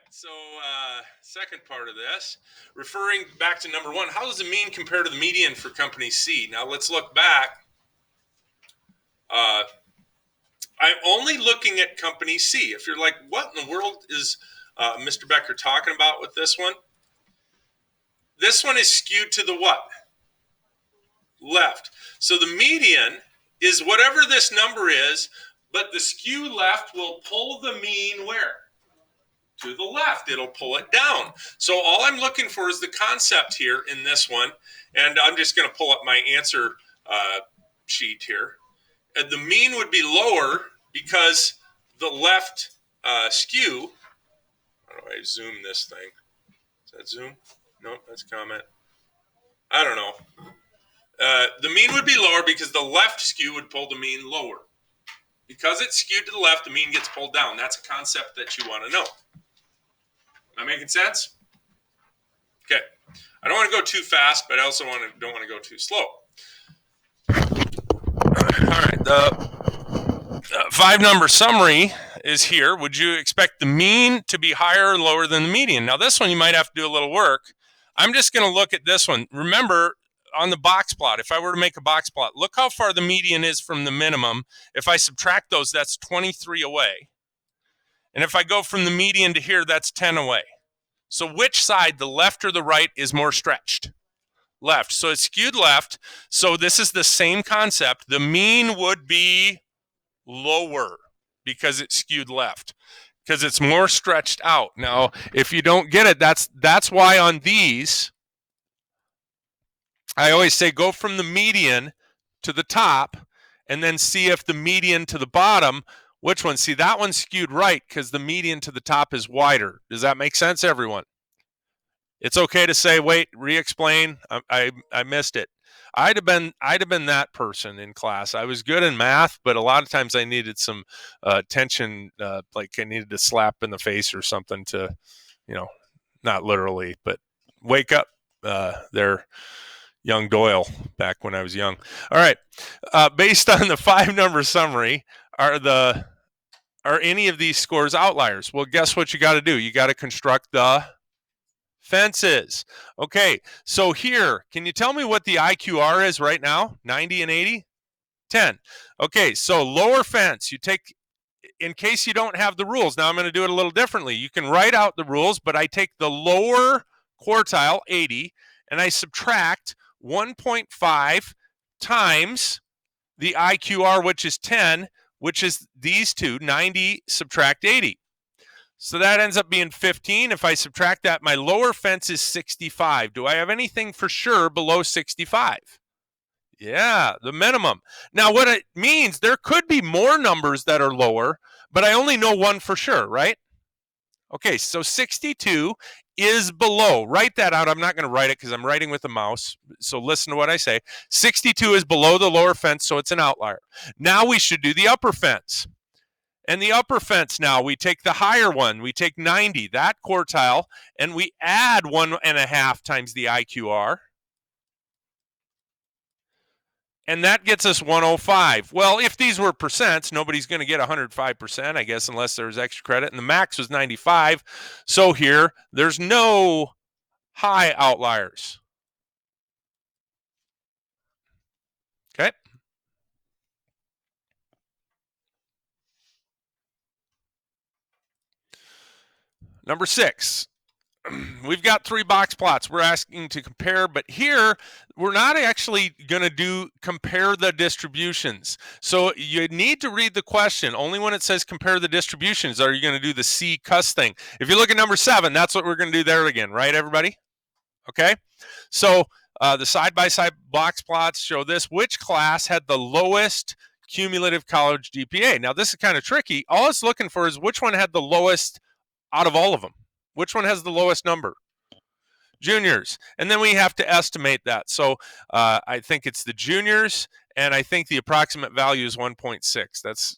So second part of this, referring back to number one, how does the mean compare to the median for company C? Now let's look back. I'm only looking at company C. If you're like, what in the world is Mr. Becker talking about with this one? This one is skewed to the what? Left. So the median is whatever this number is, but the skew left will pull the mean where? To the left. It'll pull it down. So all I'm looking for is the concept here in this one. And I'm just going to pull up my answer sheet here. And the mean would be lower because the left skew. How do I zoom this thing? Is that zoom? No, that's comment. I don't know. The mean would be lower because the left skew would pull the mean lower. Because it's skewed to the left, the mean gets pulled down. That's a concept that you want to know. Am I making sense? Okay. I don't want to go too fast, but I also don't want to go too slow. All right. The 5-number summary is here. Would you expect the mean to be higher or lower than the median? Now, this one you might have to do a little work. I'm just going to look at this one. Remember, on the box plot, if I were to make a box plot, look how far the median is from the minimum. If I subtract those, that's 23 away. And if I go from the median to here, that's 10 away. So which side, the left or the right, is more stretched? Left. So it's skewed left. So this is the same concept. The mean would be lower because it's skewed left, because it's more stretched out. Now, if you don't get it, that's why on these, I always say go from the median to the top and then see if the median to the bottom, which one? See, that one's skewed right because the median to the top is wider. Does that make sense, everyone? It's okay to say, wait, re-explain. I missed it. I'd have been that person in class. I was good in math, but a lot of times I needed some attention, like I needed a slap in the face or something to, not literally, but wake up there. Young Doyle back when I was young. All right. Based on the 5-number summary, are any of these scores outliers? Well, guess what you got to do? You got to construct the fences. Okay. So here, can you tell me what the IQR is right now? 90 and 80? 10. Okay. So lower fence, you take, in case you don't have the rules. Now I'm going to do it a little differently. You can write out the rules, but I take the lower quartile, 80, and I subtract 1.5 times the IQR, which is 10, which is these two, 90 subtract 80. So that ends up being 15. If I subtract that, my lower fence is 65. Do I have anything for sure below 65? Yeah, the minimum. Now, what it means, there could be more numbers that are lower, but I only know one for sure, right? Okay, so 62 is below. Write that out. I'm not going to write it because I'm writing with a mouse. So listen to what I say. 62 is below the lower fence, so it's an outlier. Now we should do the upper fence. And the upper fence now, we take the higher one. We take 90, that quartile, and we add 1.5 times the IQR. And that gets us 105. Well, if these were percents, nobody's going to get 105%, I guess, unless there's extra credit. And the max was 95. So here, there's no high outliers. Okay. Number 6. We've got 3 box plots. We're asking to compare, but here we're not actually going to compare the distributions. So you need to read the question. Only when it says compare the distributions are you going to do the C cuss thing. If you look at number 7, that's what we're going to do there again, right, everybody? Okay. So the side-by-side box plots show this. Which class had the lowest cumulative college GPA? Now this is kind of tricky. All it's looking for is which one had the lowest out of all of them. Which one has the lowest number? Juniors. And then we have to estimate that. So I think it's the juniors, and I think the approximate value is 1.6. That's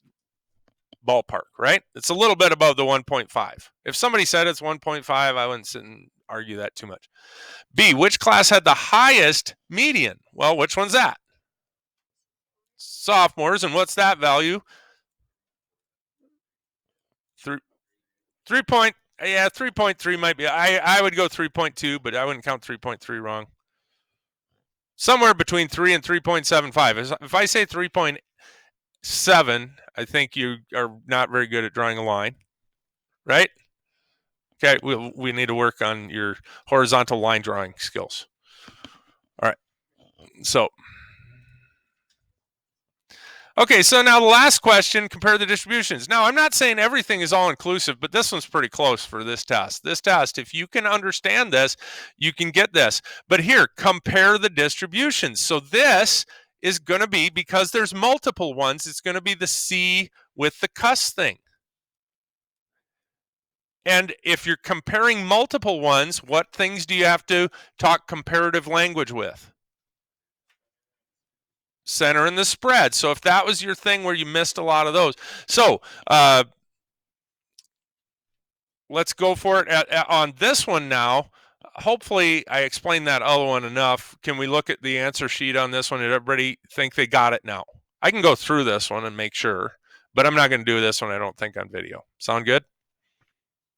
ballpark, right? It's a little bit above the 1.5. If somebody said it's 1.5, I wouldn't sit and argue that too much. B, which class had the highest median? Well, which one's that? Sophomores. And what's that value? 3.8. Yeah, 3.3 might be. I would go 3.2, but I wouldn't count 3.3 wrong. Somewhere between 3 and 3.75. If I say 3.7, I think you are not very good at drawing a line, right? Okay, we need to work on your horizontal line drawing skills. All right, so. Okay, so now the last question, compare the distributions. Now, I'm not saying everything is all inclusive, but this one's pretty close for this test. This test, if you can understand this, you can get this. But here, compare the distributions. So this is going to be, because there's multiple ones, it's going to be the C with the cuss thing. And if you're comparing multiple ones, what things do you have to talk comparative language with? Center and the spread. So if that was your thing where you missed a lot of those. So let's go for it on this one now. Hopefully I explained that other one enough. Can we look at the answer sheet on this one? Did everybody think they got it now? I can go through this one and make sure, but I'm not going to do this one, I don't think, on video. Sound good?